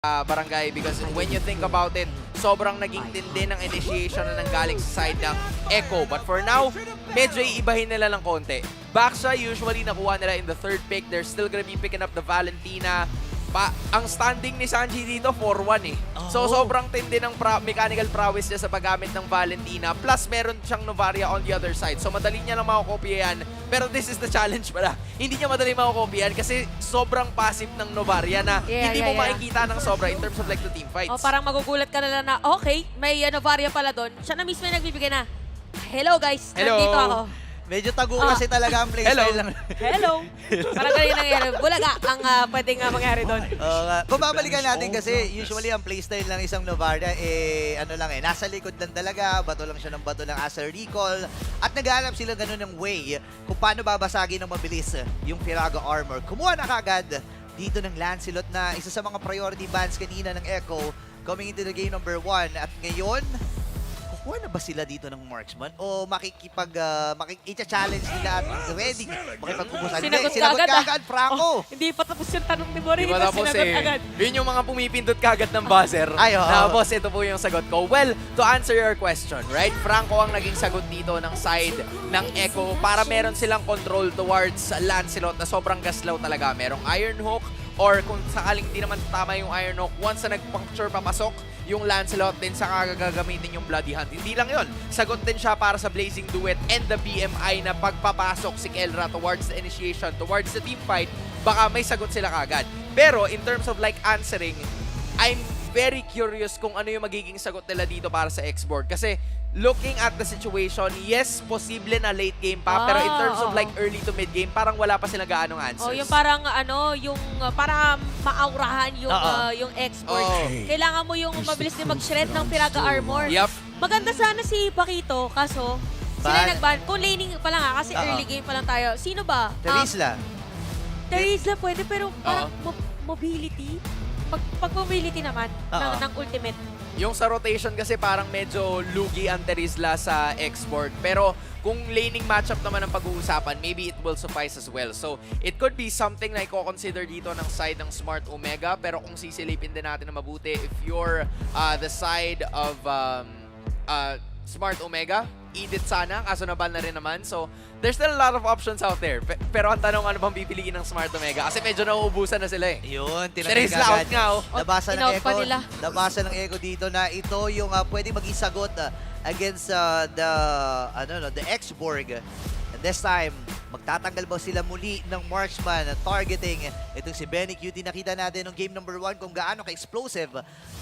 Barangay, because when you think about it, sobrang naging tindi ng initiation na nanggaling sa side ng Echo. But for now, medyo iibahin nila ng konti. Baksha, usually nakuha nila in the third pick. They're still gonna be picking up the Valentina. Ang standing ni Sanji dito, 4-1 eh. So, sobrang tindi ng mechanical prowess niya sa paggamit ng Valentina. Plus, meron siyang Novaria on the other side. So, madali niya lang makakopya yan. Pero this is the challenge pala. Hindi niya madali makakopya yan kasi sobrang passive ng Novaria na hindi mo makikita ng sobra in terms of like the team fights. Oh, parang magugulat ka na lang na, okay, may Novaria pala doon. Siya na mismo yung nagbibigay na, hello guys, Hello. nandito ako. Medyo tago kasi talaga ang playstyle lang. Hello. Parang ganyan nangyari. Bulaga ang pwedeng mangyari doon. Kung babalikan natin kasi usually ang playstyle ng isang Novaria nasa likod lang talaga, bato lang siya ng bato ng Acer Recall at naghahanap sila ganun ng way kung paano babasagin ng mabilis yung Firaga Armor. Kumuha na kagad dito ng Lancelot na isa sa mga priority bans kanina ng Echo coming into the game number 1 at ngayon kukuha na ba sila dito ng marksman o makikipag-challenge nila at ready makipag-ubusan? Sinagot kagad, Franco! Hindi pa tapos yung tanong ni Moreno, Di ba tapos sinagot agad. Yun yung mga pumipindot kagad ng buzzer. Ay, oo. Na, boss, ito po yung sagot ko. Well, to answer your question, right? Franco ang naging sagot dito ng side ng Echo para meron silang control towards Lancelot na sobrang gaslaw talaga. Merong Iron Hook or kung sakaling hindi naman tama yung Iron Hook, once na nag-puncture papasok yung Lancelot, din saka gagamitin yung Bloody Hunt. Hindi lang yun. Sagot din siya para sa Blazing Duet and the BMI na pagpapasok si Kelra towards the initiation, towards the team fight, baka may sagot sila kagad. Pero in terms of like answering, I'm very curious kung ano yung magiging sagot nila dito para sa X-Board. Kasi looking at the situation, yes, posible na late game pa, pero in terms of like early to mid game, parang wala pa sila gaanong answers. Oh, yung parang para maaurahan yung export. Kailangan mo yung mabilis din mag-shred ng Firaga Armor. Yup. Maganda sana si Paquito, kaso sila nag-ban. Kung laning pa lang kasi early game pa lang tayo. Sino ba? Terizla pwede, pero parang mobility. Pag mobility naman ng ultimate. Yung sa rotation kasi parang medyo lugi ang Terizla sa X-Board. Pero kung laning matchup naman ang pag-uusapan, maybe it will suffice as well. So, it could be something na i-consider dito ng side ng Smart Omega. Pero kung sisilipin din natin na mabuti, if you're the side of Smart Omega, Edith sana, kaso naban na rin naman. So, there's still a lot of options out there. Pero ang tanong, ano bang pipiliin ng Smart Omega? Kasi medyo nauubusan na sila eh. Yun, Terizla out nga oh. Nabasa ng Echo dito na ito yung pwedeng maging sagot against the X-Borg. And this time, magtatanggal ba sila muli ng marksman targeting itong si Benny Cutie. Nakita natin ng game number 1 kung gaano ka-explosive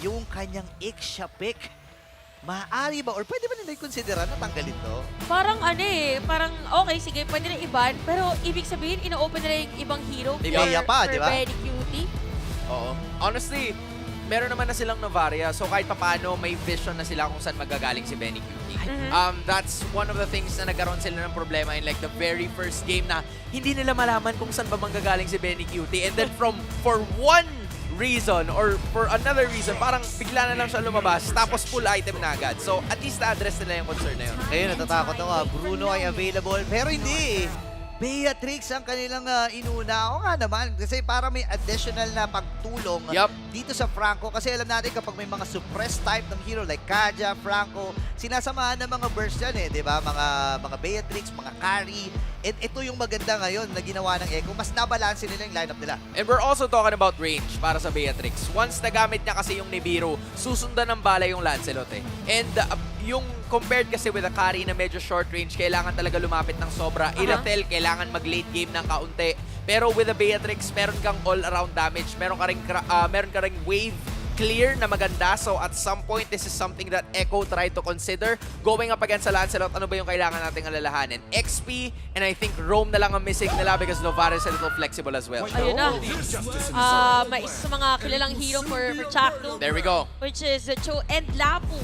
yung kanyang Ixia pick. Maaari ba or pwede ba nila i-considera na tanggalin to? Parang parang okay, sige, pwede na iban, pero ibig sabihin, ina-open nila yung ibang hero for Benny Cutie. Oo. Honestly, meron naman na silang Novaria, so kahit papano may vision na sila kung saan magagaling si Benny Cutie. That's one of the things na nagkaroon sila ng problema in like the very first game na hindi nila malaman kung saan ba manggagaling si Benny Cutie. And then for one reason or for another reason, parang bigla na lang siya lumabas tapos full item na agad. So at least na-address nila yung concern na yun. Ayun, natatakot ako. Bruno ay available pero hindi. Beatrix ang kanilang inuna. O nga naman, kasi para may additional na pagtulong dito sa Franco. Kasi alam natin kapag may mga suppressed type ng hero like Kaja, Franco, sinasamahan ng mga burst yan di ba? Mga Beatrix, mga carry. And ito yung maganda ngayon na ginawa ng Echo. Mas nabalansin nila yung lineup nila. And we're also talking about range para sa Beatrix. Once nagamit niya kasi yung Nibiru, susundan ng bala yung Lancelot eh. And yung compared kasi with a carry na medyo short range, kailangan talaga lumapit ng sobra. Iratel, kailangan mag-late game ng kaunti. Pero with a Beatrix, meron kang all-around damage. Meron ka ring wave clear na maganda. So at some point, this is something that Echo tried to consider. Going up against sa Lancelot, ano ba yung kailangan nating alalahanin? XP, and I think Roam na lang ang missing nila because Novaria is a little flexible as well. Ayun na. May isa sa mga kilalang hero for Chakno. There we go. Which is Cho and Lapu.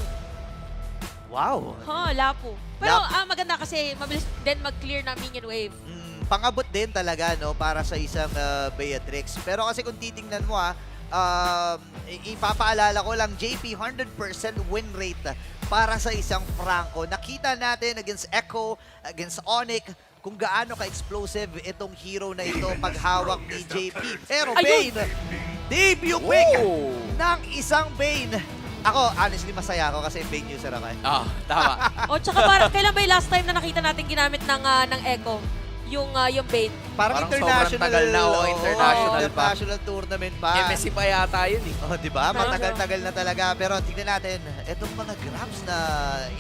Wow! Lapu. Pero maganda kasi mabilis din mag-clear na minion wave. Pangabot din talaga para sa isang Beatrix. Pero kasi kung titingnan mo ipapaalala ko lang, JP, 100% win rate para sa isang Franco. Nakita natin against Echo, against Onyx, kung gaano ka-explosive itong hero na ito paghawak ni JP. Pero Bane, Debut pick Oh! ng isang Bane. Ako, honestly, masaya ako kasi Bane user ako. Tama. O, tsaka parang, kailan ba yung last time na nakita natin ginamit ng Echo? Yung Bane. Parang Parang international. sobrang tagal na, oo, international pa. international tournament pa. MSC pa yata yun eh. Oh, di ba? Matagal-tagal na talaga. Pero tignan natin, itong mga grabs na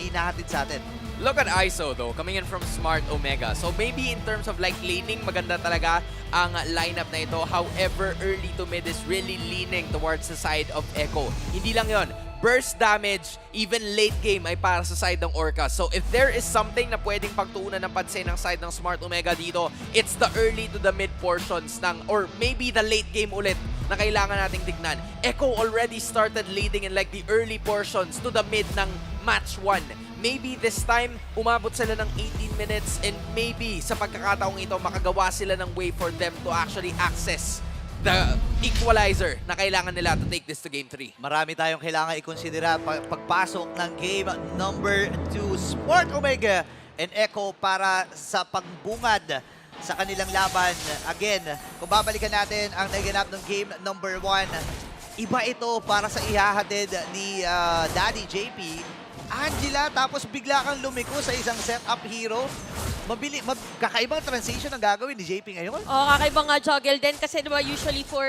inahatid sa atin. Look at ISO though, coming in from Smart Omega. So maybe in terms of like laning, maganda talaga ang lineup na ito. However, early to mid is really leaning towards the side of Echo. Hindi lang yon. Burst damage, even late game ay para sa side ng Orcas. So if there is something na pwedeng pagtuunan ng pansin ng side ng Smart Omega dito, it's the early to the mid portions ng, or maybe the late game ulit na kailangan nating tignan. Echo already started leading in like the early portions to the mid ng match 1. Maybe this time, umabot sila ng 18 minutes and maybe sa pagkakataong ito, makagawa sila ng way for them to actually access the equalizer na kailangan nila to take this to game 3. Marami tayong kailangan ikonsidera pagpasok ng game number 2. Sport Omega and Echo para sa pagbungad sa kanilang laban. Again, kung babalikan natin ang naganap ng game number 1, iba ito para sa ihahatid ni Daddy JP. Angela, tapos bigla kang lumiko sa isang setup hero. Kakaibang transition ang gagawin ni JP ngayon. O, kakaibang juggle din kasi diba usually for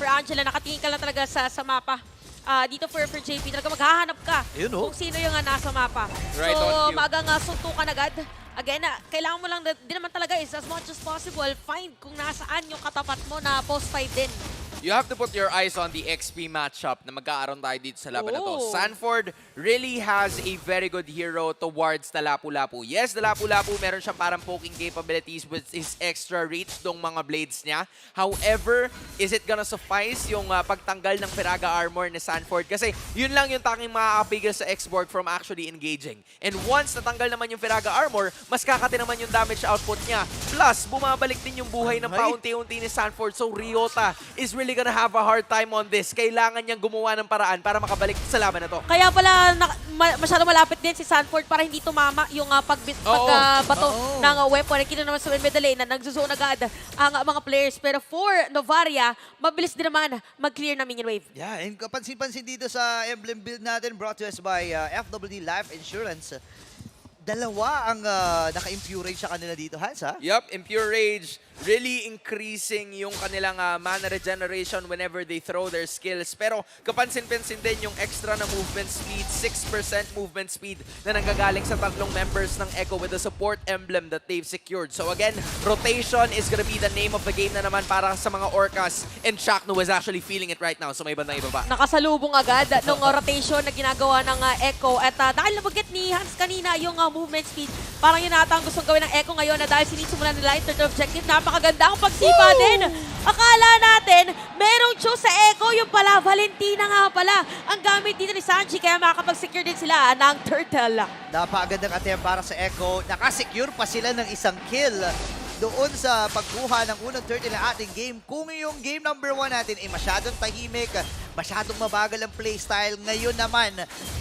Angela, nakatingin ka lang talaga sa mapa. Dito for JP, talaga maghahanap ka Yun, oh. kung sino yung nasa mapa. Right on So, cue. maagang suntukan agad. Again, kailangan mo lang, din naman talaga is as much as possible, find kung nasaan yung katapat mo na post 5 din. You have to put your eyes on the XP matchup na magkaaroon tayo dito sa laban na to. Oh. Sanford really has a very good hero towards the Lapu-Lapu. Yes, the Lapu-Lapu meron siyang parang poking capabilities with his extra reach dong mga blades niya. However, is it gonna suffice yung pagtanggal ng Piraga armor ni Sanford? Kasi yun lang yung tanging makakapigil sa X-Borg from actually engaging. And once natanggal naman yung Piraga armor, mas kakati naman yung damage output niya. Plus, bumabalik din yung buhay ng paunti-unti ni Sanford. So Ryota is really gonna have a hard time on this. Kailangan niyang gumawa ng paraan para makabalik sa laban na to. Kaya pala masyado malapit din si Sanford para hindi tumama yung pagbato ng weapon. Kita naman sa middle lane na nagzuzone agad ang mga players. Pero for Novaria, mabilis din naman mag-clear na minion wave. Yeah, and kapansin-pansin dito sa emblem build natin, brought to us by FWD Life Insurance. Dalawa ang naka-impure rage sa kanila dito, Hans, ha? Yup, Impure Rage really increasing yung kanilang mana regeneration whenever they throw their skills. Pero kapansin-pansin din yung extra na movement speed, 6% movement speed na nanggagaling sa tatlong members ng Echo with the support emblem that they've secured. So again, rotation is gonna be the name of the game na naman para sa mga Orcas, and Shaknu is actually feeling it right now. So may bandang ibaba. Nakasalubong agad nung rotation na ginagawa ng Echo. At dahil nabanggit ni Hans kanina yung movement speed, parang yun ata ang gustong gawin ng Echo ngayon na dahil sinisimulan nila yung third objective. Napakaganda ang pagsipa din. Akala natin, merong choose sa Echo. Yung pala, Valentina nga pala. Ang gamit dito ni Sanji, kaya makakapag-secure din sila ng turtle. Napakagandang attempt para sa Echo. Nakasecure pa sila ng isang kill doon sa pagkuha ng unang turtle ng ating game. Kung yung game number 1 natin ay masyadong tahimik, masyadong mabagal ang playstyle, ngayon naman,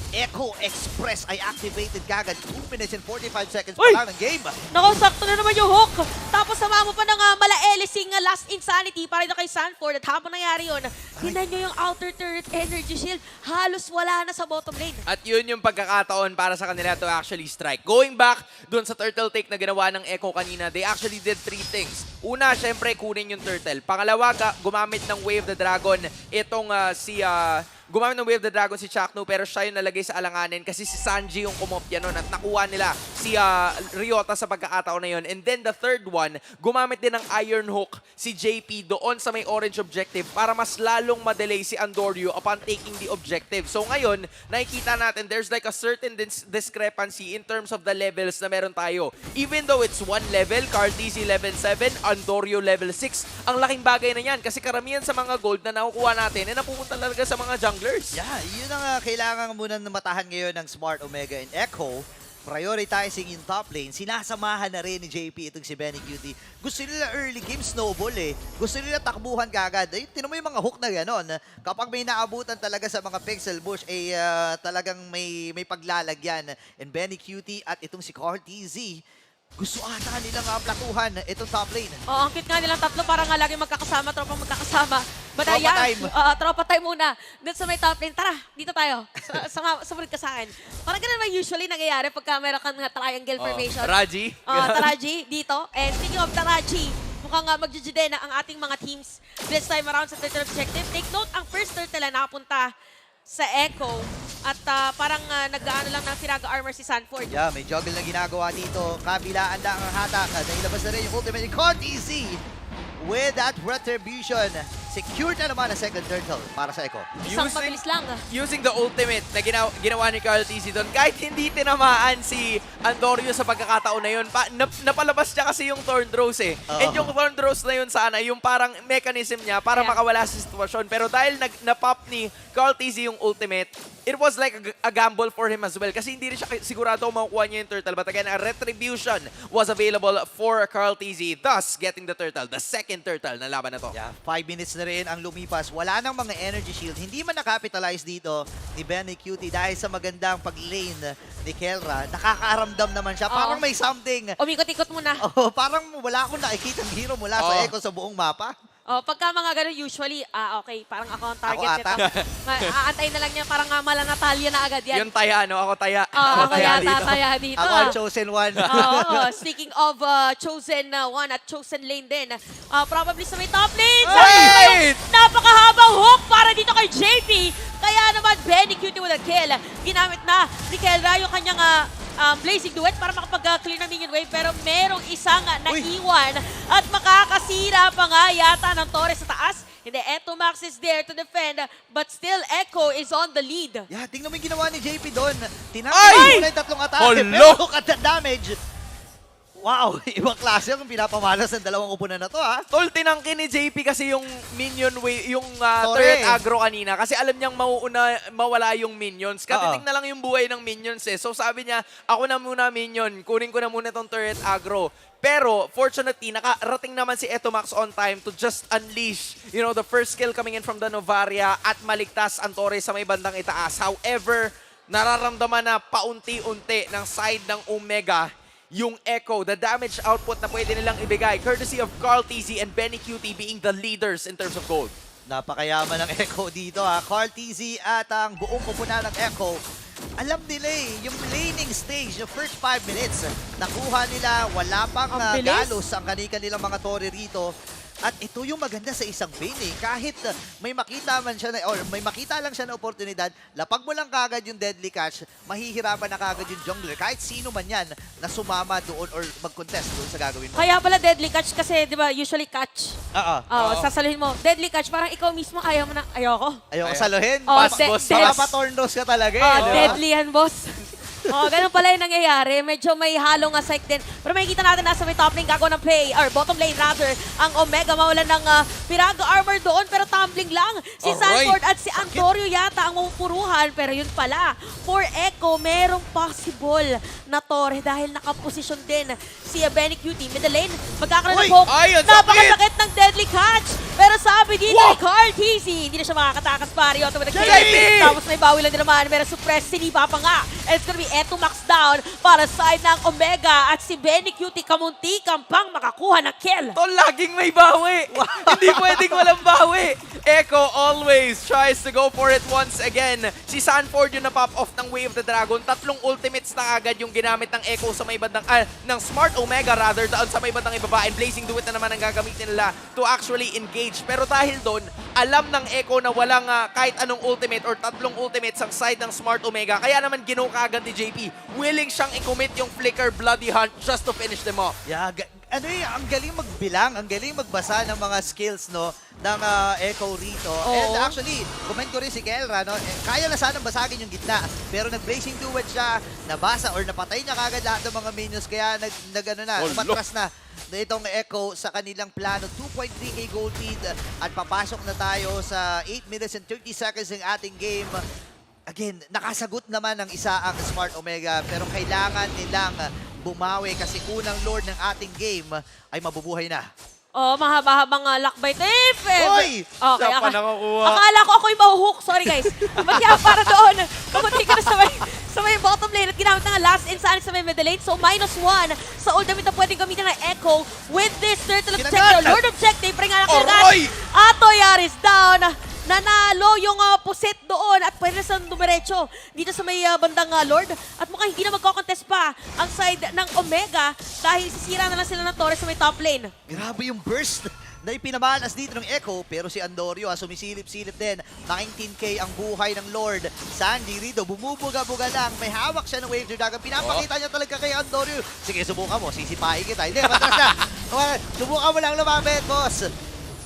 Echo Express ay activated kagad. 2 minutes and 45 seconds pa lang ng game. Naku, sakto na naman yung hook. Tapos sama mo pa ng Malaelising Last Insanity para ito kay Sanford. At habang nangyari yun, hinan nyo yung outer turret energy shield. Halos wala na sa bottom lane. At yun yung pagkakataon para sa kanila to actually strike. Going back dun sa turtle take na ginawa ng Echo kanina, they actually did 3 things. Una, syempre, kunin yung turtle. Pangalawa, gumamit ng Wave the Dragon. Itong gumamit ng Wave the Dragon si Chaknu, pero siya yung nalagay sa alanganin kasi si Sanji yung kumopya nun at nakuha nila si Ryota sa pagkakataon na yun. And then the third one, gumamit din ng Iron Hook si JP doon sa may orange objective para mas lalong madelay si Andoryu upon taking the objective. So ngayon, nakikita natin there's like a certain discrepancy in terms of the levels na meron tayo. Even though it's 1 level, Carl TC level 7, Andoryu level 6, ang laking bagay na yan kasi karamihan sa mga gold na nakukuha natin ay napupunta talaga sa mga junglers. Yeah, yun ang kailangan muna matahan ngayon ng Smart Omega and Echo. Prioritizing yung top lane. Sinasamahan na rin ni JP itong si Benny Cutie. Gusto nila early game snowball eh. Gusto nila takbuhan kagad. Eh, tinan mo yung mga hook na gano'n. Kapag may naabutan talaga sa mga pixel bush, eh talagang may paglalagyan. And Benny Cutie at itong si Carl TZ, gusto ata nilang platuhan itong top lane. Ang cute nga nilang tatlo, parang nga lagi magkakasama, tropang magkakasama. But Tropa ayan, time. tropa time muna. Doon sa may top lane, tara, dito tayo. Sumunod ka sa akin. Parang ganun ba usually nangyayari pagka meron kang triangle formation? Raji. Taraji, dito. And speaking of Taraji, mukhang mag-GG na ang ating mga teams this time around sa turtle objective. Take note, ang first turtle na nakapunta sa Echo at parang nag-ano lang ng Firaga armor si Sanford. Yeah, may juggle na ginagawa dito. Kabilaan lang ang hatak. Nailabas na rin yung ultimate ni Cortezy. With that retribution, secured na naman ang second turtle para sa Echo. Isang mabilis lang. Using the ultimate na ginawa ni Carl TZ doon, kahit hindi tinamaan si Andorio sa pagkakataon na yun, napalabas niya kasi yung Thorn Rose eh. And yung Thorn Rose na yun sana, yung parang mechanism niya para makawala sa sitwasyon. Pero dahil na-pop ni Carl TZ yung ultimate, it was like a gamble for him as well. Kasi hindi rin siya sigurado makukuha niya yung turtle. But again, a retribution was available for Carl TZ, thus getting the turtle, the second turtle na laban na to. Yeah, 5 minutes na rin ang lumipas. Wala nang mga energy shield. Hindi man nakapitalize dito ni Benny Cutie dahil sa magandang pag-lane ni Kelra. Nakakaramdam naman siya. Parang may something. Umikot-ikot muna. Oh, parang wala akong nakikitang hero mula sa Echo sa buong mapa. Pagka mga ganun, usually, okay, parang ako ang target Ako nito. ata. Aantayin na lang niya, parang mala Natalia na agad yan. Yung taya, no? Ako taya. Ako taya yata taya dito. Ako ang chosen one. Speaking of chosen one at chosen lane din, probably sa may top lane. Wait! Napakahabang hook para dito kay JP. Kaya naman, Benny Cutie with a kill. Ginamit na ni Kelra yung kanyang Blazing Duet para makapag-clear ng minion wave, pero merong isang naiwan at makakasira pa nga yata ng Torres sa taas. Hindi, Eto Max is there to defend, but still Echo is on the lead. Yeah, tingnan mo yung ginawa ni JP doon. Ay! Tinangin muna yung tatlong atake. Hello! Pero look at the damage. Wow, ibang klase yung pinapamalas ng dalawang upunan na to, ha? Tol, tinangkin ni JP kasi yung minion wave, yung Sorry. turret aggro kanina. Kasi alam niyang mawala yung minions. Katitik na lang yung buhay ng minions eh. So sabi niya, ako na muna minion, kunin ko na muna tong turret aggro. Pero, fortunately, nakarating naman si Etomax on time to just unleash, you know, the first kill coming in from the Novaria at maligtas ang Torres sa may bandang itaas. However, nararamdaman na paunti-unti ng side ng Omega yung Echo, the damage output na pwede nilang ibigay, courtesy of Carl TZ and Benny Cutie being the leaders in terms of gold. Napakayaman ng Echo dito, ha? Carl TZ at ang buong kupunan ng Echo. Alam nila yung laning stage, yung first 5 minutes, nakuha nila, wala pang Ang bilis. galos ang kanilang mga tore rito. At ito yung maganda sa isang bane eh. Kahit may makita man siya na, or may makita lang siya na oportunidad, lapag mo lang kagad yung deadly catch, mahihirapan na kagad yung jungler. Kahit sino man yan na sumama doon or mag-contest doon sa gagawin mo. Kaya pala deadly catch kasi, di ba, usually catch. Oo. Sasaluhin mo. Deadly catch, parang ikaw mismo ayaw mo na, ayoko. Ayoko saluhin. Boss. Papatornos ka talaga eh. di ba? Deadly yan, boss. Ganun pala yung nangyayari. Medyo may halong asike din. Pero makikita natin nasa may top lane gagawa ng play, or bottom lane rather, ang Omega mawalan ng Firaga armor doon, pero tumbling lang. Si Sanford at si Andorio yata ang mapupuruhan, pero yun pala. For Echo, merong possible na torre dahil nakaposisyon din si Benny Cutie. Middle lane, magkakaroon ng hook. Ay, ang Napakasakit ng deadly catch. Pero sabi dito ni Carl TZ, hindi na siya makakatakas pari. Automatic kill. Tapos may bawi lang din naman. Meron suppress, sinipa pa nga. And it's gonna be Eto Max down para side ng Omega at si Benny Cutie kamuntikan pang makakuha ng kill. Tol, laging may bawi. Hindi pwedeng walang bawi. Echo always tries to go for it once again. Si Sanford yung na-pop off ng Way of the Dragon. 3 ultimates na agad yung ginamit ng Echo sa may bandang, ng Smart Omega rather, doon sa may bandang ibaba. And Blazing Duet na naman ang gagamitin nila to actually engage. Pero dahil doon, alam ng Echo na walang kahit anong ultimate or 3 ultimates ang side ng Smart Omega. Kaya naman ginuka agad ni JP. Willing siyang i-commit yung Flicker Bloody Hunt just to finish them off. Yeah, ang galing magbilang, ang galing magbasa ng mga skills, no, ng Echo rito. And actually, comment ko rin si Kelra, no, kaya na sanang basagin yung gitna, pero nag-Blazing Duet siya, nabasa or napatay niya kagad lahat ng mga minions, kaya umatras na itong Echo sa kanilang plano. 2.3k gold lead at papasok na tayo sa 8 minutes and 30 seconds ng ating game. Again, nakasagot naman ng isa ang Smart Omega, pero kailangan nilang bumawi kasi unang lord ng ating game ay mabubuhay na. Mahaba-habang lakbay. Oy! Okay, Siya pa nakakuha. akala ko ako'y mahuhook. Sorry guys. Ba't kaya para doon? Kamunti ka na sa may bottom lane at ginamit na nga last inside sa may middle lane. So -1 sa ultimate na pwedeng gamitin ng Echo with this turtle objective. Lord objective, pero nga nakalagat. Aroy! Atoyar is down. Nanalo yung puset doon at pwede na sa dumiretso dito sa may bandang Lord. At mukhang hindi na magkocontest pa ang side ng Omega dahil sisira na lang sila ng Torres sa may top lane. Grabe yung burst na ipinamalas dito ng Echo, pero si Andorio sumisilip-silip din. 19k ang buhay ng Lord. Sanji rito, bumubuga-buga lang. May hawak siya ng Wave Dragon. Pinapakita niya talaga kay Andorio. Sige, subukan mo. Sisipain kita. Hindi, matras na. Subukan mo lang lumapit, boss.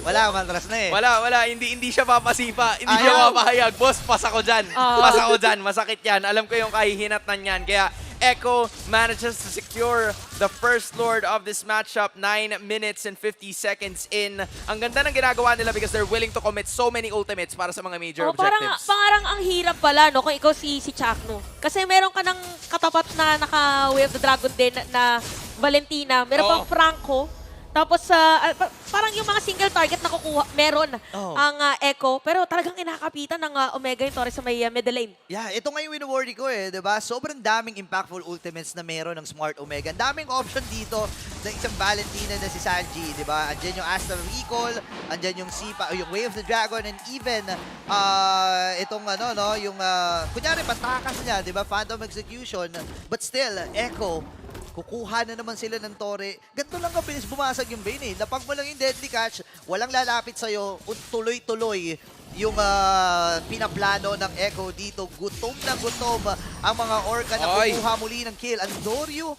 Wala, matras na eh. Wala. Hindi siya papasipa. Hindi siya papahayag. Boss, pas ako dyan. Pas ako dyan. Masakit yan. Alam ko yung kahihinatnan yan. Kaya Echo manages to secure the first Lord of this matchup 9 minutes and 50 seconds in. Ang ganda ng ginagawa nila because they're willing to commit so many ultimates para sa mga major objectives. Parang ang hirap pala, no, kung ikaw si Chakno. Kasi meron ka ng katapat na naka-Way of the Dragon din na Valentina. Meron pang Franco. Tapos, parang yung mga single target na kukuha, meron ang Echo. Pero talagang inakapitan ng Omega yung Torres sa may middle lane. Yeah, ito nga yung win-worry ko eh, diba? Sobrang daming impactful ultimates na meron ng Smart Omega. Ang daming option dito ng isang Valentina na si Sanji, diba? Andyan yung Astral Recall, andyan yung Sipa, yung Way of the Dragon, and even itong ano, no, yung, kunyari, patakas niya, diba? Phantom Execution, but still, Echo, kukuha na naman sila ng Torre. Ganito lang kabilis bumasag yung Bane eh. Napag mo lang yung deadly catch, walang lalapit sa'yo, tuloy-tuloy yung pinaplano ng Echo dito. Gutom na gutom ang mga Orca na kukuha muli ng kill. Andorio,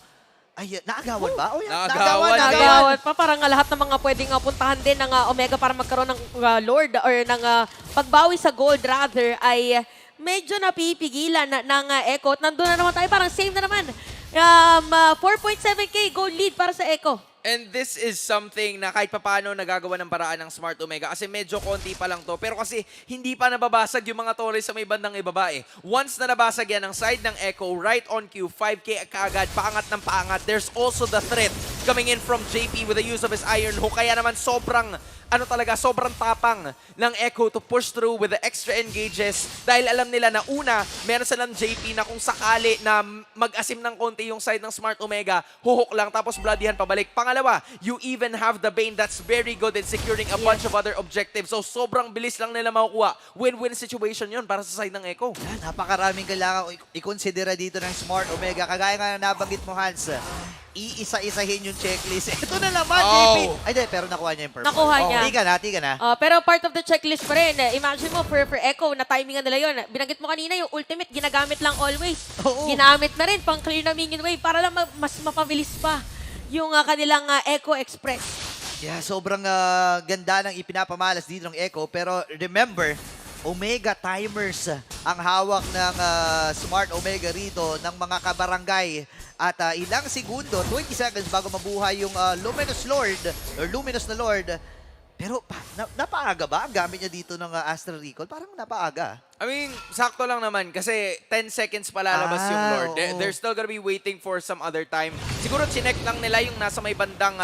ay, naagawan ba? Oh, yan. Naagawan pa. Parang lahat ng mga pwedeng puntahan din ng Omega para magkaroon ng Lord or ng pagbawi sa gold rather ay medyo napipigilan ng Echo. At nandun na naman tayo. Parang same na naman. 4.7k gold lead para sa Echo. And this is something na kahit papano nagagawa ng paraan ng Smart Omega kasi medyo konti pa lang to. Pero kasi hindi pa nababasag yung mga Torres sa may bandang ibaba eh. Once na nabasag yan ang side ng Echo, right on cue, 5k kaagad, paangat ng paangat. There's also the threat coming in from JP with the use of his Iron Hook. Kaya naman sobrang sobrang tapang ng Echo to push through with the extra engages dahil alam nila na una, meron silang JP na kung sakali na mag-asim ng konti yung side ng Smart Omega, huhok lang tapos bloodihan pabalik. Pangalawa, you even have the Bane that's very good in securing a bunch of other objectives. So sobrang bilis lang nila makukuha. Win-win situation yun para sa side ng Echo. Napakaraming kailangan i-considera dito ng Smart Omega. Kagaya nga na nabanggit mo, Hans, iisa-isahin yung checklist. Ito na naman, JP. Ay, di, pero nakuha niya yung purple. Nakuha niya. Tika na. Pero part of the checklist pa rin. Imagine mo, for Echo, na timingan nila yun. Binanggit mo kanina, yung ultimate, ginagamit lang always. Ginamit na rin, pang clear na minion wave para lang mas mapabilis pa yung kanilang Echo Express. Yeah, sobrang ganda ng ipinapamalas dito ng Echo. Pero remember, Omega timers ang hawak ng Smart Omega rito ng mga kabarangay. At ilang segundo, 20 seconds bago mabuhay yung Luminous Lord, or Luminous na Lord. Pero napaaga ba ang gamit niya dito ng Astral Recall? Parang napaaga. I mean, sakto lang naman kasi 10 seconds pa lalabas yung Lord. They're still gonna be waiting for some other time. Siguro chinek lang nila yung nasa may bandang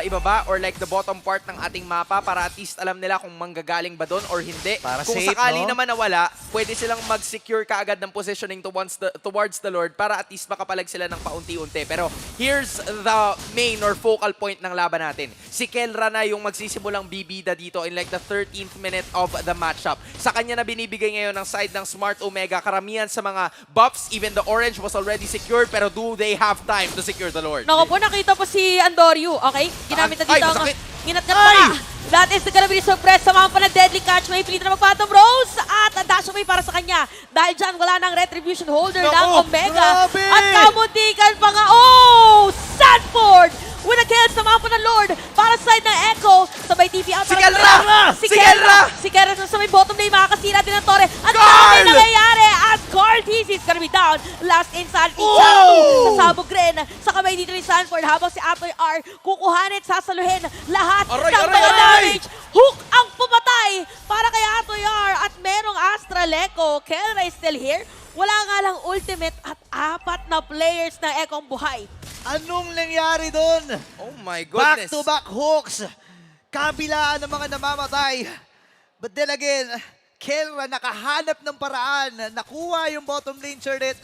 ibaba or like the bottom part ng ating mapa para at least alam nila kung manggagaling ba doon or hindi. Para kung safe, sakali no? naman na wala, pwede silang mag-secure kaagad ng positioning towards the Lord para at least makapalag sila ng paunti-unti. Pero here's the main or focal point ng laban natin. Si Kelra na yung magsisimulang bibida dito in like the 13th minute of the matchup. Sa kanya na binibigay ngayon ng side ng Smart Omega. Karamihan sa mga buffs, even the orange was already secured, pero do they have time to secure the Lord? Naku po, nakita po si Andorio. Okay? Ginamit na dito ang masakit. ginatgat pa. That is gonna be the surprise. Samahan pa ng deadly catch. May pilit na mag-Phantom Rose. At dash away para sa kanya. Dahil dyan, wala nang retribution holder ng Omega. Grabe! At kamuntikan pa nga. Oh! Sanford! With a kill, samahan po ng Lord para sa side ng Echo. Sabay TP out. Si Kelra! Si Kelra sa may bottom lane. Makakasira din ng Torre. At dami nangyayari. At Carl TC is gonna be down. Last inside. Sasabog rin sa kamay dito ni Sanford. Habang si Atoy R kukuhanin, sasaluhin lahat ng mga damage. Hook ang pumatay para kay Atoy R. At merong Astral Echo. Kelra is still here. Wala nga lang ultimate at 4 na players ng Echo ang buhay. Anong nangyari doon? Oh my goodness. Back-to-back hooks. Kabilaan ng mga namamatay. But then again, Kelra nakahanap ng paraan. Nakuha yung bottom lane turret.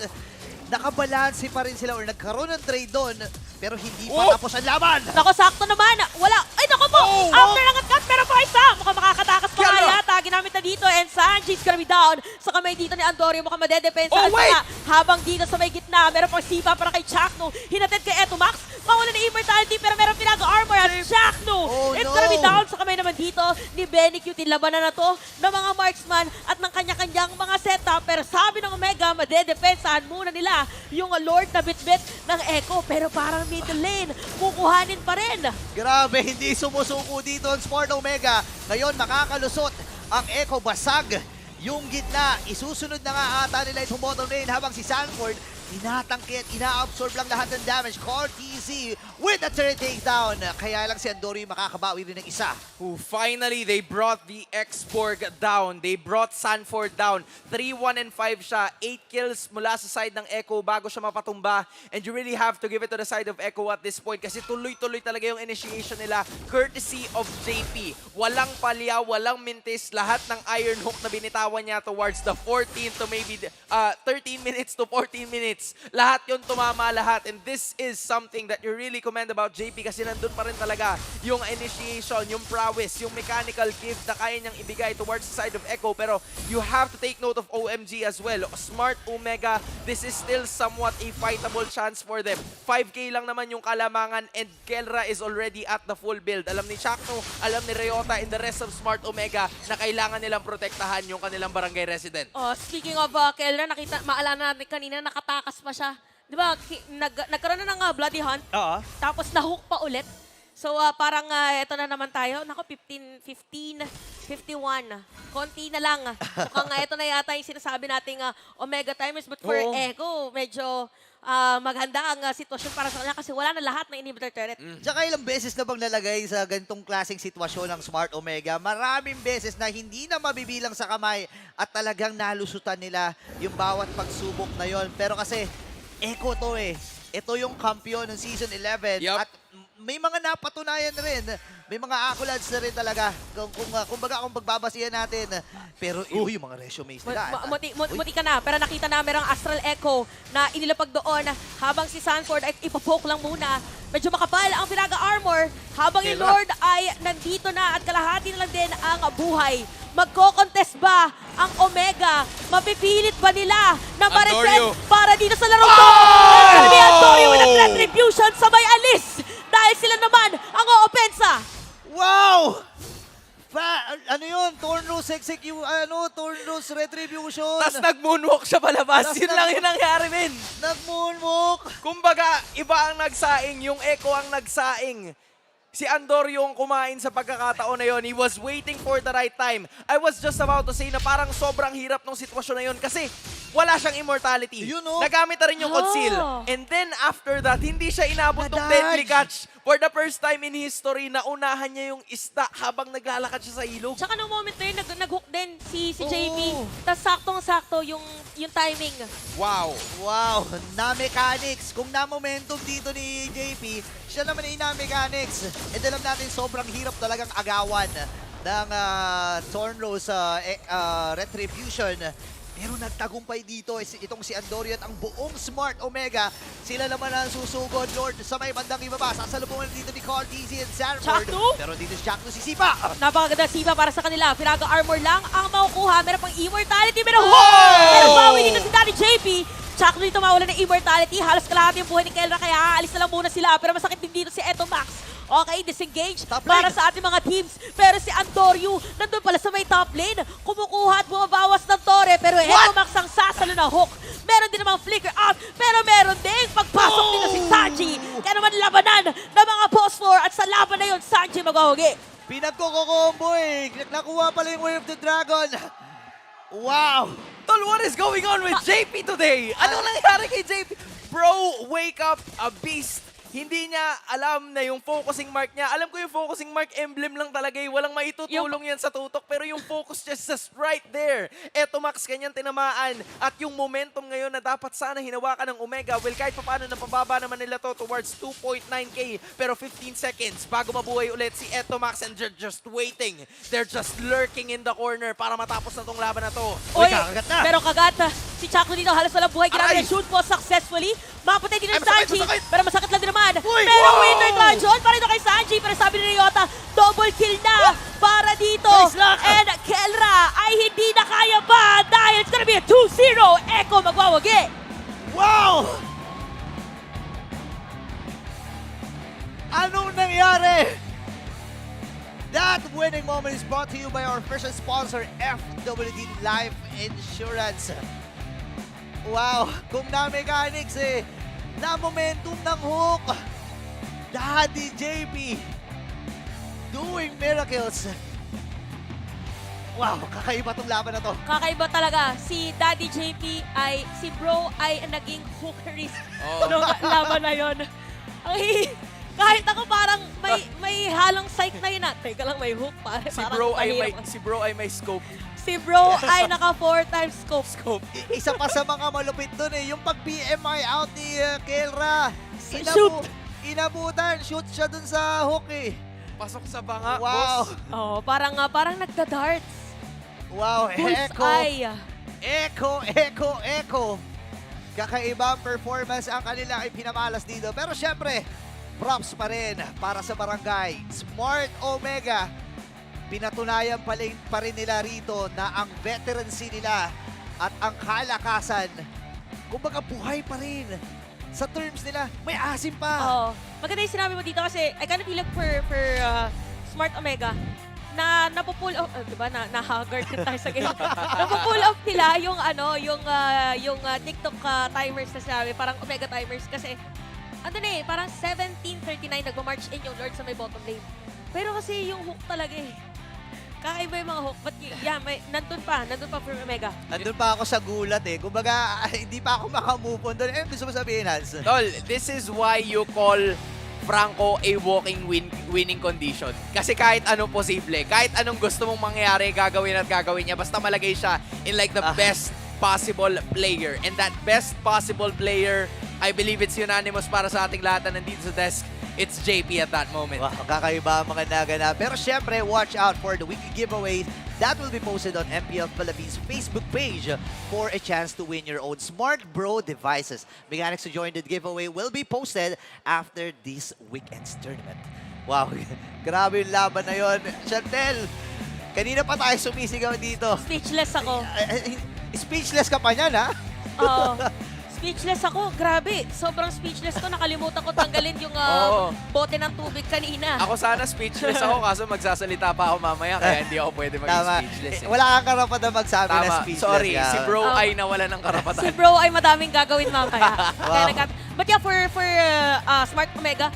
Nakabalansi pa rin sila or nagkaroon ng trade doon. Pero hindi pa tapos ang laban. Nako, sakto naman. Wala. Ay, nako, Choco! Oh! After ng cut, pero pa isa! Mukhang makakatakas pa nga Kaya- yata. Ginamit na dito and Sanji's gonna be down. Sa kamay dito ni Andorio, mukhang madedepensa. Oh, wait! Habang dito sa may gitna, meron pang sipa para kay Chakno. Hinatid kay Etomax. Mawala na immortality pero meron pinag-armor at Chakno. Oh, It's no. gonna be down sa kamay naman dito ni Benny Q. Labanan na to ng mga marksman at ng kanya-kanyang mga setup. Pero sabi ng Omega, madedepensahan muna nila yung Lord na bitbit ng Echo. Pero parang middle lane, kukuhanin pa rin. Grabe, hindi sumusuko dito ang Sport Omega. Ngayon, makakalusot ang Echo Basag. Yung gitna, isusunod na nga ata nila itong bottom lane habang si Sanford tinatangkit, ina-absorb lang lahat ng damage. Cortez with a turret takedown. Kaya lang si Andorio makakabawi rin ng isa. Who finally, they brought the X-Borg down. They brought Sanford down. 3-1 and 5 siya. 8 kills mula sa side ng Echo bago siya mapatumba. And you really have to give it to the side of Echo at this point kasi tuloy-tuloy talaga yung initiation nila. Courtesy of JP. Walang palya, walang mintis. Lahat ng iron hook na binitawan niya towards the 14 to maybe 13 minutes to 14 minutes. Lahat yun tumama lahat. And this is something that you really commend about JP kasi nandun pa rin talaga yung initiation, yung prowess, yung mechanical gift na kaya niyang ibigay towards the side of Echo. Pero you have to take note of OMG as well. Smart Omega, this is still somewhat a fightable chance for them. 5k lang naman yung kalamangan and Kelra is already at the full build. Alam ni Chakno, alam ni Ryota and the rest of Smart Omega na kailangan nilang protektahan yung kanilang barangay resident. Oh, speaking of Kelra, maalala natin kanina nakatakas pa siya. Di ba, nagkaroon na ng Bloody Hunt, Oo. tapos na-hook pa ulit. So parang eto na naman tayo. Nako, 51. Konti na lang. Mukhang eto na yata yung sinasabi nating Omega timers. But for Oo. Echo, medyo maganda ang sitwasyon para sa kanya kasi wala na lahat ng inhibitor turret. Tsaka ilang beses na bang nalagay sa ganitong klaseng sitwasyon ng Smart Omega? Maraming beses na hindi na mabibilang sa kamay at talagang nalusutan nila yung bawat pagsubok na yon. Pero kasi, Echo to eh. Ito yung kampiyon ng Season 11 Yup. at may mga napatunayan na rin. May mga accolades na rin talaga. Kung pagbabasihan natin. Pero yung mga resumes nila. Muti ka na, pero nakita na merong Astral Echo na inilapag doon habang si Sanford ay ipapoke lang muna. Medyo makapal ang Piraga Armor habang yung Kailan? Lord ay nandito na at kalahati na lang din ang buhay. Magko-contest ba ang Omega? Mapipilit ba nila na ma-reset Andorio. para dito sa larong to? It's gonna be Andorio with a retribution sabay alis dahil sila naman ang oopensa. Wow! Ano yun? Tornose Tornose Retribution. Tapos nag-moonwalk siya palabas. Tas Yun lang yung nangyari, men. Nag-moonwalk. Kumbaga, iba ang nagsaing, yung Echo ang nagsaing. Si Andorio ang kumain sa pagkakataon na yon. He was waiting for the right time. I was just about to say na parang sobrang hirap ng sitwasyon na yon kasi wala siyang immortality. Yun, no? Nagamit na rin yung conceal. Oh. And then after that, hindi siya inabot ng Na-dodge. deadly catch. For the first time in history, naunahan niya yung isda habang naglalakad siya sa ilog. Tsaka nung moment na yun, nag-hook din si Oo. JP. Tapos saktong-sakto yung timing. Wow. Wow, na-mechanics. Kung na-momentum dito ni JP, siya naman ay na-mechanics. And alam natin, sobrang hirap talagang agawan ng Tornrose Retribution. Pero nagtagumpay dito itong si Andorio at ang buong Smart Omega. Sila naman ang susugod, Lord, sa may bandang ibaba. Sasalubungan dito ni Cortez and Sanford. Chakno? Pero dito si Chakno, si Sipa. Napakaganda siba para sa kanila. Piraga Armor lang ang makukuha. Meron pang immortality. Meron Oh! hook! Pero bawi dito si Daddy JP. Chakno dito mawala ng immortality. Halos kalahati yung buhay ni Kelra kaya aalis na lang muna sila. Pero masakit din dito si Etomax. Okay, disengage Top para lane. sa ating mga teams. Pero si Andorio, nandun pala sa may top lane. Kumukuha at bumabawas ng tore. Pero Etomax ang sasalo na hook. Meron din namang flicker out. Pero meron din pagpasok dito si Sanji. Kaya naman labanan ng mga boss 4. At sa laban na yun, Sanji magwahugi. Pinagkoko-combo eh. Nakuha pala yung Way of the Dragon. Wow! Tol, what is going on with JP today? Anong nangyari kay JP? Bro, wake up, a beast. Hindi niya alam na yung focusing mark niya. Alam ko yung focusing mark emblem lang talaga. Walang maitutulong yan sa tutok. Pero yung focus just right there. Eto Max, kanyang tinamaan. At yung momentum ngayon na dapat sana hinawakan ng Omega. Well, kahit paano napababa naman nila to towards 2.9k. Pero 15 seconds bago mabuhay ulit si Eto Max and they're just waiting. They're just lurking in the corner para matapos na tong laban na to. Uy, kakagat na. Pero kagat si Chaco dito, halos walang buhay. Ginamit Aray! ang shoot po successfully. Mapatay din Ay, ng masakit, Sanji. masakit! Pero masakit lang din naman. Uy! Pero Wow! winner Dungeon para ito kay Sanji. Pero sabi ni Ryota, double kill na para dito. Nice luck! And Kelra ay hindi na kaya ba dahil it's gonna be a 2-0. Echo magwawagi. Wow! Anong nangyari? That winning moment is brought to you by our first sponsor, FWD Life Insurance. Wow, kung na-mechanics na-momentum ng hook. Daddy JP doing miracles. Wow, kakaiba tong laban na to. Kakaiba talaga. Si Daddy JP si Bro ay naging hookerist nung laban na yun. Kahit ako parang may halong psych na yun. Teka lang, may hook pa. Si bro ay may scope. Si Bro ay naka 4 times scope. Isa pa sa mga malupit dun yung pag-PMI out ni Kelra. Shoot! Inabutan, shoot siya dun sa hook Pasok sa banga, Wow. boss. Oh, parang nagda-darts. Wow, Bullseye. Echo. Kakaiba ang performance ang kanila ay pinamalas dito. Pero syempre, props pa rin para sa barangay. Smart Omega. Pinatunayan pa rin nila rito na ang veterancy nila at ang kalakasan, kumbaga buhay pa rin. Sa terms nila, may asim pa. Oh, maganda yung sinabi mo dito kasi I kind of feel like for Smart Omega na napupull off, diba, na-haggard din tayo sa game. Napupull off nila yung TikTok timers na sinabi, parang Omega timers kasi parang 17:39 nagma-march in yung Lord sa may bottom lane. Pero kasi yung hook talaga kakaiba yung mga hook. But nandun pa for Omega. Nandun pa ako sa gulat Kumbaga, hindi pa ako makamove on doon. Gusto mo sabihin, Hans? Tol, this is why you call Franco a walking winning condition. Kasi kahit anong posible, kahit anong gusto mong mangyari, gagawin niya. Basta malagay siya in like the best possible player. And that best possible player, I believe it's unanimous para sa ating lahat na nandito sa desk. It's JP at that moment. Wow, kakaiba ang mga naganap. Pero syempre, watch out for the weekly giveaways that will be posted on MPL Philippines Facebook page for a chance to win your own Smart Bro devices. Mechanics to join the giveaway will be posted after this weekend's tournament. Wow, grabe yung laban na yun. Chantel, kanina pa tayo sumisigaw dito. Speechless ako. Speechless ka pa niyan, ha? Oo. Speechless ako. Grabe. Sobrang speechless ko. Nakalimutan ko tanggalin yung bote ng tubig kanina. Ako sana speechless ako kaso magsasalita pa ako mamaya kaya hindi ako pwede maging speechless. Wala kang karapatan magsabi na Tama. speechless Sorry, ka. si bro ay nawala ng karapatan. Si Bro ay madaming gagawin mamaya. Wow. But yeah, for Smart Omega,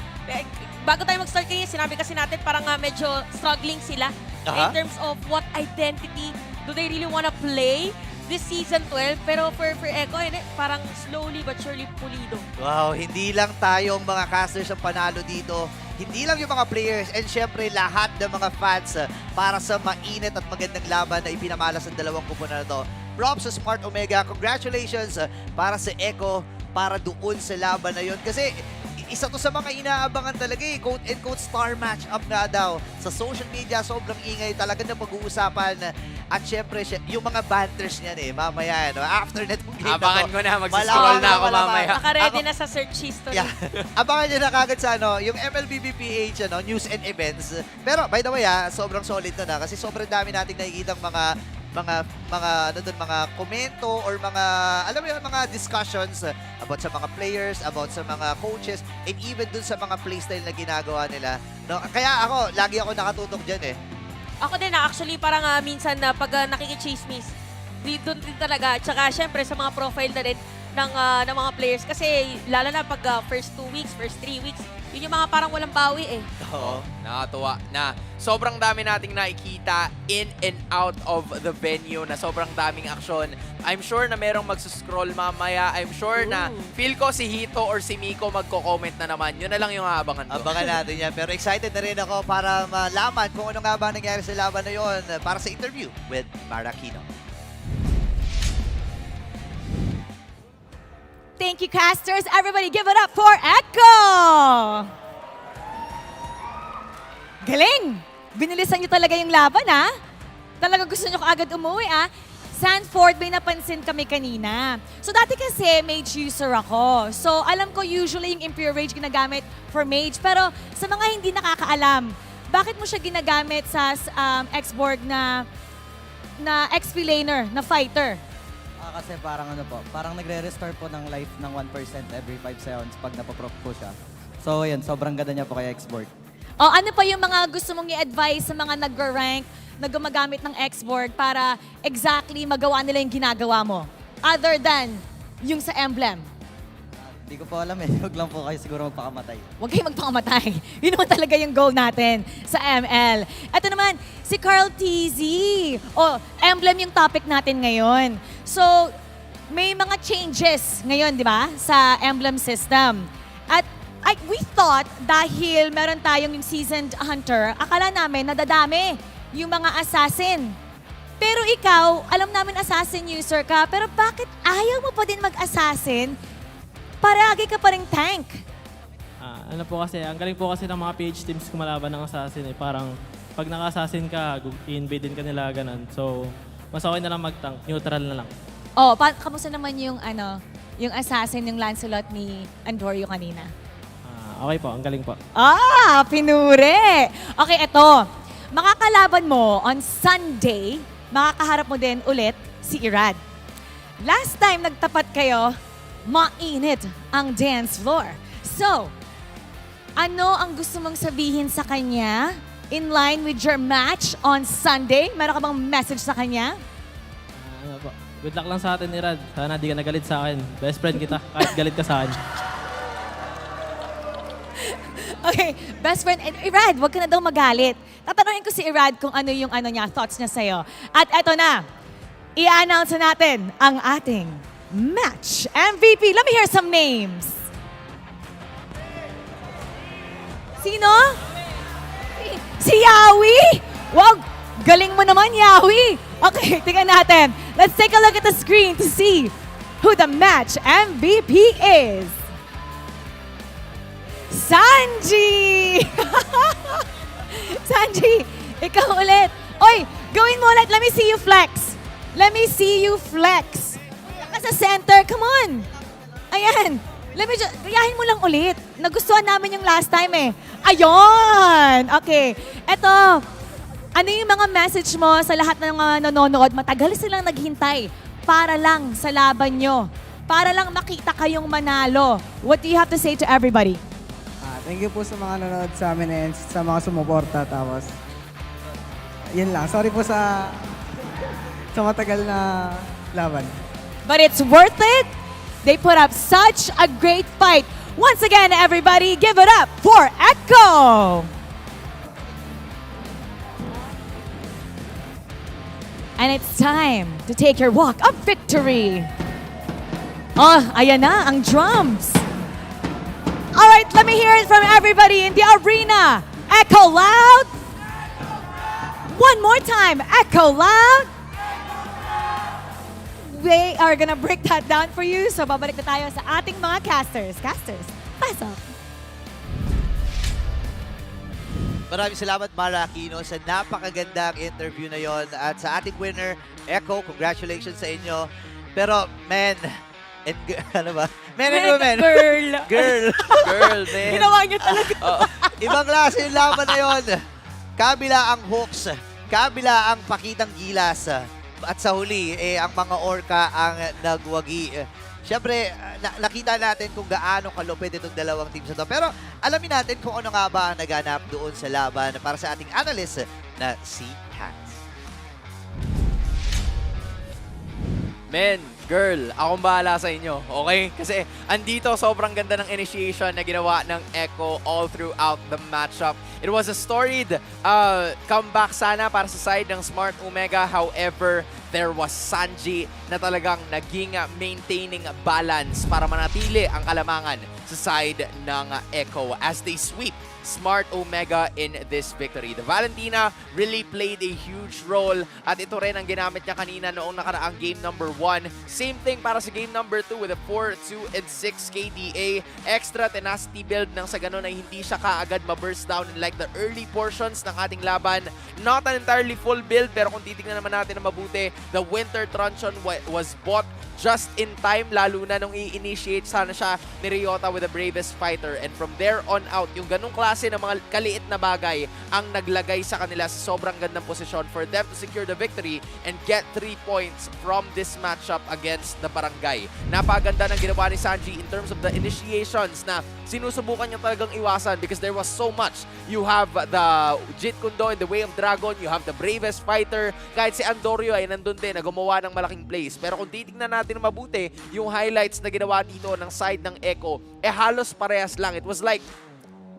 bago tayo mag-start kayo, sinabi kasi natin parang medyo struggling sila in terms of what identity do they really wanna play this season 12. Pero for Echo, parang slowly but surely pulido. Wow, hindi lang tayong mga casters ang panalo dito. Hindi lang yung mga players and syempre lahat ng mga fans para sa mainit at magandang laban na ipinamalas ng dalawang kupunan na to. Props sa Smart Omega. Congratulations para sa Echo para doon sa laban na yun. Kasi isa to sa mga inaabangan talaga quote-and-quote star match-up nga daw. Sa social media, sobrang ingay talaga na pag-uusapan. At syempre, yung mga banters niyan mamaya, after netong game Abangan na to. ko na, mag-scroll na ako Malamang. mamaya. Naka-ready na sa search history. Yeah. Abangan nyo na kagad sa yung MLBBPH news and events. Pero by the way, sobrang solid na kasi sobrang dami nating nakikitang mga komento or alam mo yun, mga discussions about sa mga players, about sa mga coaches, and even dun sa mga playstyle na ginagawa nila. No? Kaya lagi ako nakatutok dyan Ako din actually parang minsan na pag nakikichismis, doon din talaga. Tsaka syempre sa mga profile na rin ng mga players. Kasi lalo na pag first 2 weeks, first 3 weeks, yun yung mga parang walang bawi Oo, nakatuwa na sobrang dami nating nakikita in and out of the venue na sobrang daming aksyon. I'm sure na merong magsuscroll mamaya. I'm sure na feel ko si Hito or si Miko magko-comment na naman. Yun na lang yung aabangan ko. Abangan natin yan. Pero excited na rin ako para malaman kung ano nga ba nangyari sa laban na yun para sa interview with Marakino. Thank you, casters. Everybody give it up for Echo! Galing! Binilisan niyo talaga yung laban, Talaga gusto niyo kaagad umuwi, Sanford, may napansin kami kanina. So dati kasi mage user ako. So alam ko usually yung Impure Rage ginagamit for mage. Pero sa mga hindi nakakaalam, bakit mo siya ginagamit sa X-Borg na XP laner, na fighter? Kasi parang parang nagre-restore po ng life ng 1% every 5 seconds pag napaprop po siya. So yun, sobrang ganda niya po kay X-Borg. O ano pa yung mga gusto mong i-advise sa mga nag-rank na gumagamit ng X-Borg para exactly magawa nila yung ginagawa mo? Other than yung sa emblem. Hindi ko po alam eh. Huwag lang po kayo siguro magpakamatay. Huwag kayong magpakamatay. Yun naman talaga yung goal natin sa ML. Ito naman, si Carl TZ. O, emblem yung topic natin ngayon. So, may mga changes ngayon, di ba, sa emblem system. At we thought dahil meron tayong yung seasoned hunter, akala namin nadadami yung mga assassin. Pero ikaw, alam namin assassin user ka, pero bakit ayaw mo pa din mag-assassin? Paragi ka pa ring tank. Ano po kasi, ang galing po kasi ng mga PH teams kumalaban ng assassin eh. Parang pag naka-assassin ka, i-invade din ka nila, ganun. So, mas okay na lang mag-tank, neutral na lang. Oh, kamusta naman yung yung assassin, yung Lancelot ni Andorio kanina? Okay po, ang galing po. Pinure! Okay, eto. Makakalaban mo on Sunday, makakaharap mo din ulit si Irad. Last time nagtapat kayo, mainit ang dance floor. So, ano ang gusto mong sabihin sa kanya in line with your match on Sunday? Meron ka bang message sa kanya? Ano po, good luck lang sa atin ni Rad. Sana di ka nagalit sa akin. Best friend kita, kahit galit ka sa akin. Okay, best friend, Irad, wag ka na daw magalit. Tatanungin ko si Irad kung ano yung niya, thoughts niya sa'yo. At eto na, i-announce na natin ang ating match MVP. Let me hear some names. Sino? Si Yawi? Wow, galing mo naman, Yawi. Okay, tingnan natin. Let's take a look at the screen to see who the match MVP is. Sanji! Sanji, ikaw ulit. Oy, gawin mo ulit. Let me see you flex. Let me see you flex. Ka sa center. Come on. Ayan. Gayahin mo lang ulit. Nagustuhan namin yung last time eh. Ayun! Okay. Eto, ano yung mga message mo sa lahat ng mga nanonood? Matagal silang naghintay para lang sa laban nyo. Para lang makita kayong manalo. What do you have to say to everybody? Thank you po sa mga nanonood sa amin and sa mga sumuporta. Tapos, yun lang. Sorry po sa matagal na laban. But it's worth it. They put up such a great fight. Once again, everybody, give it up for Echo. And it's time to take your walk of victory. Oh, ayan na, ang drums. All right, let me hear it from everybody in the arena. Echo loud. One more time, echo loud. We are gonna break that down for you. So babalik na tayo sa ating mga casters. Casters, pasok. Maraming salamat, Mara Aquino, sa napakagandang interview na yon. At sa ating winner, Echo, congratulations sa inyo. Pero, men, and ano ba? Men and women. Girl. Girl. Girl, man. Ginawa niyo talaga. Ibang klase yung laban na yon. Kabila ang hooks, kabila ang pakitang gilas. At sa huli, ang mga orca ang nagwagi. Siyempre, nakita natin kung gaano kalupit itong dalawang teams na to. Pero alamin natin kung ano nga ba ang naganap doon sa laban para sa ating analyst na si Hans. Men, girl, akong bahala sa inyo, okay? Kasi andito sobrang ganda ng initiation na ginawa ng Echo all throughout the matchup. It was a storied comeback sana para sa side ng Smart Omega. However, there was Sanji na talagang naging maintaining balance para manatili ang kalamangan sa side ng Echo as they sweep Smart Omega in this victory. The Valentina really played a huge role at ito rin ang ginamit niya kanina noong nakaraang game number 1 Same thing para sa game number 2 with a 4, 2, and 6 KDA. Extra tenacity build nang sa ganun ay hindi siya kaagad ma-burst down in like the early portions ng ating laban. Not an entirely full build, pero kung titignan naman natin na mabuti, the Winter Truncheon was bought just in time, lalo na nung i-initiate sana siya ni Ryota with the Bravest Fighter. And from there on out, yung ganung klase ng mga kaliit na bagay ang naglagay sa kanila sa sobrang gandang posisyon for them to secure the victory and get 3 points from this matchup against the Barangay. Napaganda ng ginawa ni Sanji in terms of the initiations na sinusubukan niya talagang iwasan because there was so much. You have the Jeet Kune Do in the Way of Dragon, you have the Bravest Fighter, kahit si Andorio ay nandun din na gumawa ng malaking plays. Pero kung titignan natin mabuti, yung highlights na ginawa dito ng side ng Echo, halos parehas lang. It was like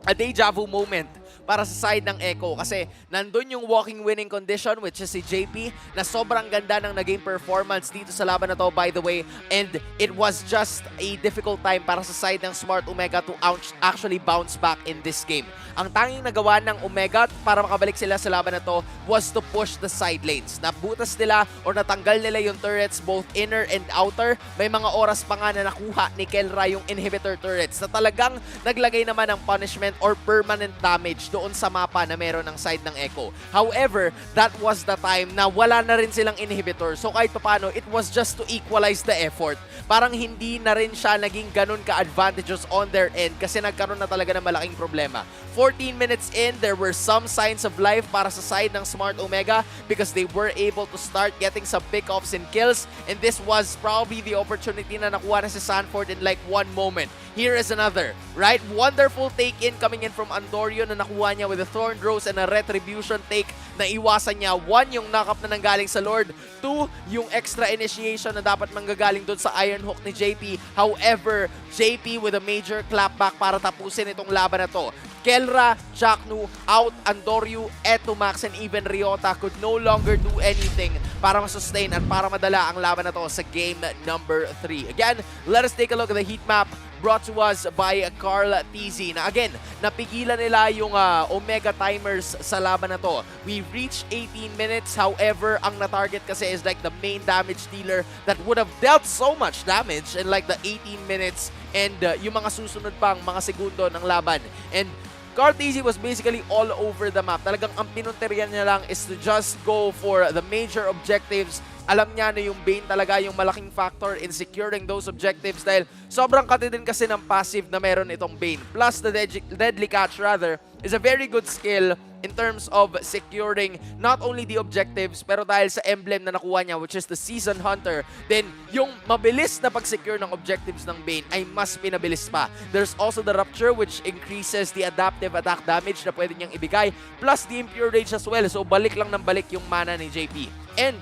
a deja vu moment para sa side ng Echo kasi nandun yung walking winning condition which is si JP na sobrang ganda ng naging performance dito sa laban na to, by the way, and it was just a difficult time para sa side ng Smart Omega to actually bounce back in this game. Ang tanging nagawa ng Omega para makabalik sila sa laban na to was to push the side lanes. Nabutas nila or natanggal nila yung turrets both inner and outer. May mga oras pa nga na nakuha ni Kelra yung inhibitor turrets na talagang naglagay naman ng punishment or permanent damage doon sa mapa na meron ng side ng Echo. However, that was the time na wala na rin silang inhibitor. So kahit paano, it was just to equalize the effort. Parang hindi na rin siya naging ganun ka-advantageous on their end kasi nagkaroon na talaga ng malaking problema. 14 minutes in, there were some signs of life para sa side ng Smart Omega because they were able to start getting some pickoffs and kills, and this was probably the opportunity na nakuha na si Sanford in like one moment. Here is another, right? Wonderful take in coming in from Andorio na nakuha niya with a Thorn Rose and a Retribution take na iwasan niya. 1, yung knock-up na nanggaling sa Lord. 2, yung extra initiation na dapat manggagaling doon sa Iron Hook ni JP. However, JP with a major clapback para tapusin itong laban na to. Kelra, Jaknu, out, Andorio, Etumax, and even Ryota could no longer do anything para masustain at para madala ang laban na to sa game number 3. Again, let us take a look at the heat map brought to us by Carl TZ. Na again, napigilan nila yung Omega timers sa laban na to. We reached 18 minutes. However, ang na-target kasi is like the main damage dealer that would have dealt so much damage in like the 18 minutes and yung mga susunod pang mga segundo ng laban. And Carl TZ was basically all over the map. Talagang ang pinunterian niya lang is to just go for the major objectives. Alam niya na yung Bane talaga yung malaking factor in securing those objectives dahil sobrang kati din kasi ng passive na meron itong Bane. Plus the Deadly Catch rather is a very good skill in terms of securing not only the objectives pero dahil sa emblem na nakuha niya which is the Season Hunter, then yung mabilis na pag-secure ng objectives ng Bane ay mas pinabilis pa. There's also the Rupture which increases the adaptive attack damage na pwede niyang ibigay plus the Impure Rage as well. So balik lang ng balik yung mana ni JP. And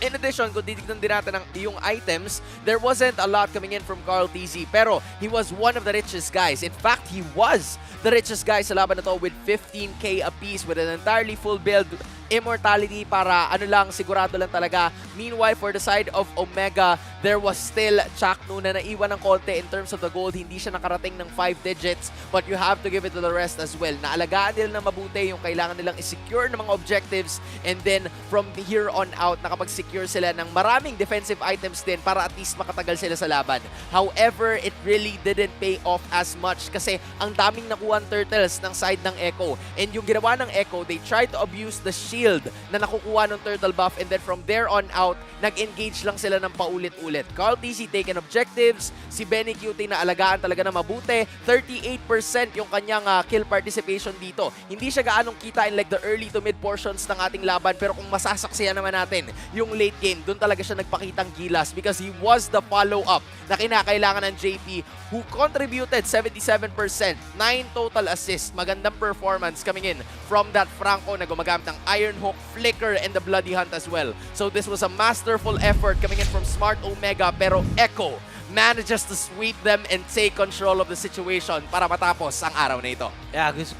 in addition, kung titignan din natin ang yung items, there wasn't a lot coming in from Carl TZ. Pero he was one of the richest guys. In fact, he was the richest guy sa laban na to with 15k apiece with an entirely full build. Immortality para ano lang, sigurado lang talaga. Meanwhile, for the side of Omega, there was still Chaknu na naiwan ng konti in terms of the gold. Hindi siya nakarating ng 5 digits, but you have to give it to the rest as well. Naalagaan nila na mabuti yung kailangan nilang i-secure ng mga objectives, and then from here on out, nakapag-secure sila ng maraming defensive items din para at least makatagal sila sa laban. However, it really didn't pay off as much kasi ang daming nakuha turtles ng side ng Echo. And yung ginawa ng Echo, they tried to abuse the shield na nakukuha ng turtle buff, and then from there on out, nag-engage lang sila ng paulit-ulit. Carl TZ taken objectives, si Benny QT na alagaan talaga na mabuti, 38% yung kanyang kill participation dito. Hindi siya gaanong kita in like the early to mid portions ng ating laban, pero kung masasaksiyan naman natin yung late game, doon talaga siya nagpakitang gilas because he was the follow-up na kinakailangan ng JP who contributed 77%, 9 total assists. Magandang performance coming in from that Franco na gumagamit ng Iron Hook, Flicker, and the Bloody Hunt as well. So this was a masterful effort coming in from Smart Omega, pero Echo manages to sweep them and take control of the situation para matapos ang araw na ito. Yeah, gusto